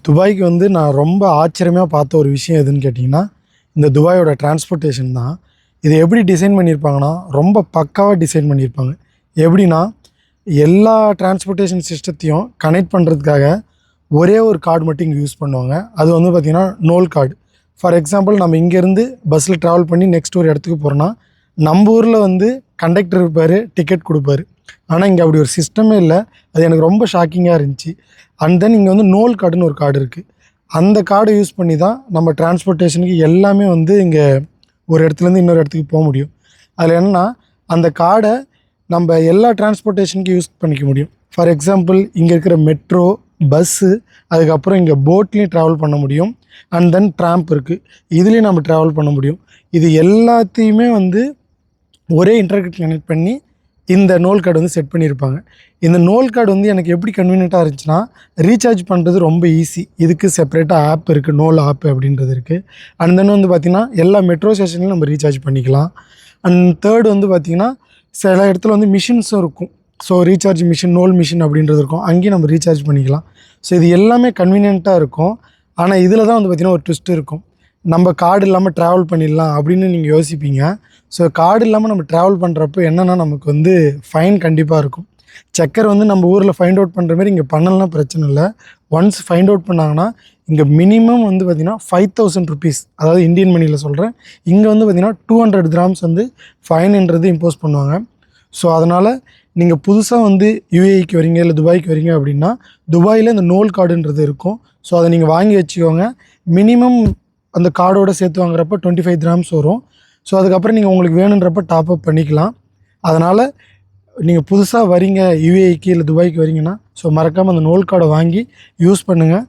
துபாய்க்கு வந்து நான் ரொம்ப ஆச்சரியமாக பார்த்த ஒரு விஷயம் எதுன்னு கேட்டிங்கன்னா, இந்த துபாயோட டிரான்ஸ்போர்ட்டேஷன் தான். இதை எப்படி டிசைன் பண்ணியிருப்பாங்கன்னா, ரொம்ப பக்காவாக டிசைன் பண்ணியிருப்பாங்க. எப்படின்னா, எல்லா டிரான்ஸ்போர்ட்டேஷன் சிஸ்டத்தையும் கனெக்ட் பண்ணுறதுக்காக ஒரே ஒரு கார்டு மட்டும் இங்கே யூஸ் பண்ணுவாங்க. அது வந்து பார்த்திங்கன்னா நோல் கார்டு. ஃபார் எக்ஸாம்பிள் நம்ம இங்கேருந்து பஸ்ஸில் ட்ராவல் பண்ணி நெக்ஸ்ட் ஒரு இடத்துக்கு போகிறோன்னா, நம்ம ஊரில் வந்து கண்டக்டர் இருப்பார், டிக்கெட் கொடுப்பாரு. ஆனால் இங்கே அப்படி ஒரு சிஸ்டமே இல்லை. அது எனக்கு ரொம்ப ஷாக்கிங்காக இருந்துச்சு. அண்ட் தென் இங்கே வந்து நோல் கார்டுன்னு ஒரு கார்டு இருக்குது. அந்த கார்டை யூஸ் பண்ணி தான் நம்ம டிரான்ஸ்போர்ட்டேஷனுக்கு எல்லாமே வந்து இங்கே ஒரு இடத்துலேருந்து இன்னொரு இடத்துக்கு போக முடியும். அதில் என்னென்னா, அந்த கார்டை நம்ம எல்லா டிரான்ஸ்போர்ட்டேஷனுக்கும் யூஸ் பண்ணிக்க முடியும். ஃபார் எக்ஸாம்பிள் இங்கே இருக்கிற மெட்ரோ, பஸ்ஸு, அதுக்கப்புறம் இங்கே போட்லேயும் ட்ராவல் பண்ண முடியும். அண்ட் தென் ட்ராம்ப் இருக்குது, இதுலேயும் நம்ம ட்ராவல் பண்ண முடியும். இது எல்லாத்தையுமே வந்து ஒரே இன்டர்நெட் கனெக்ட் பண்ணி இந்த நோல் கார்டு வந்து செட் பண்ணியிருப்பாங்க. இந்த நோல் கார்டு வந்து எனக்கு எப்படி கன்வீனியண்ட்டாக இருந்துச்சுன்னா, ரீசார்ஜ் பண்ணுறது ரொம்ப ஈஸி. இதுக்கு செப்பரேட்டாக ஆப் இருக்குது, நோல் ஆப் அப்படின்றது இருக்குது. அண்ட் தென் வந்து பார்த்திங்கன்னா எல்லா மெட்ரோ ஸ்டேஷன்லையும் நம்ம ரீசார்ஜ் பண்ணிக்கலாம். அண்ட் தேர்டு வந்து பார்த்திங்கன்னா, சில இடத்துல வந்து மிஷின்ஸும் இருக்கும். ஸோ ரீசார்ஜ் மிஷின், நோல் மிஷின் அப்படின்றது இருக்கும், அங்கேயும் நம்ம ரீசார்ஜ் பண்ணிக்கலாம். ஸோ இது எல்லாமே கன்வீனியண்ட்டாக இருக்கும். ஆனால் இதில் தான் வந்து பார்த்திங்கன்னா ஒரு ட்விஸ்ட் இருக்கும். நம்ம கார்டு இல்லாமல் ட்ராவல் பண்ணிடலாம் அப்படின்னு நீங்கள் யோசிப்பீங்க. ஸோ கார்டு இல்லாமல் நம்ம ட்ராவல் பண்ணுறப்போ என்னென்னா, நமக்கு வந்து ஃபைன் கண்டிப்பாக இருக்கும். செக்கர் வந்து நம்ம ஊரில் ஃபைண்ட் அவுட் பண்ணுற மாதிரி இங்கே பண்ணலாம், பிரச்சனை இல்லை. ஒன்ஸ் ஃபைண்ட் அவுட் பண்ணாங்கன்னா இங்கே மினிமம் வந்து பார்த்திங்கன்னா 5000 ருபீஸ், அதாவது இந்தியன் மணியில் சொல்கிறேன். இங்கே வந்து பார்த்திங்கன்னா 200 கிராம்ஸ் வந்து ஃபைன்ன்றது இம்போஸ் பண்ணுவாங்க. ஸோ அதனால் நீங்கள் புதுசாக வந்து யுஏஇக்கு வரீங்க, இல்லை துபாய்க்கு வரீங்க அப்படின்னா, துபாயில் இந்த நோல் கார்டுன்றது இருக்கும். ஸோ அதை நீங்கள் வாங்கி வச்சுக்கோங்க. மினிமம் அந்த கார்டோடு சேர்த்து வாங்குறப்ப 25 கிராம்ஸ் வரும். ஸோ அதுக்கப்புறம் நீங்கள் உங்களுக்கு வேணுன்றப்ப டாப் அப் பண்ணிக்கலாம். அதனால் நீங்கள் புதுசாக வரீங்க யுஏஇக்கு இல்லை துபாய்க்கு வரீங்கன்னா, ஸோ மறக்காமல் அந்த நோல் கார்டை வாங்கி யூஸ் பண்ணுங்கள்.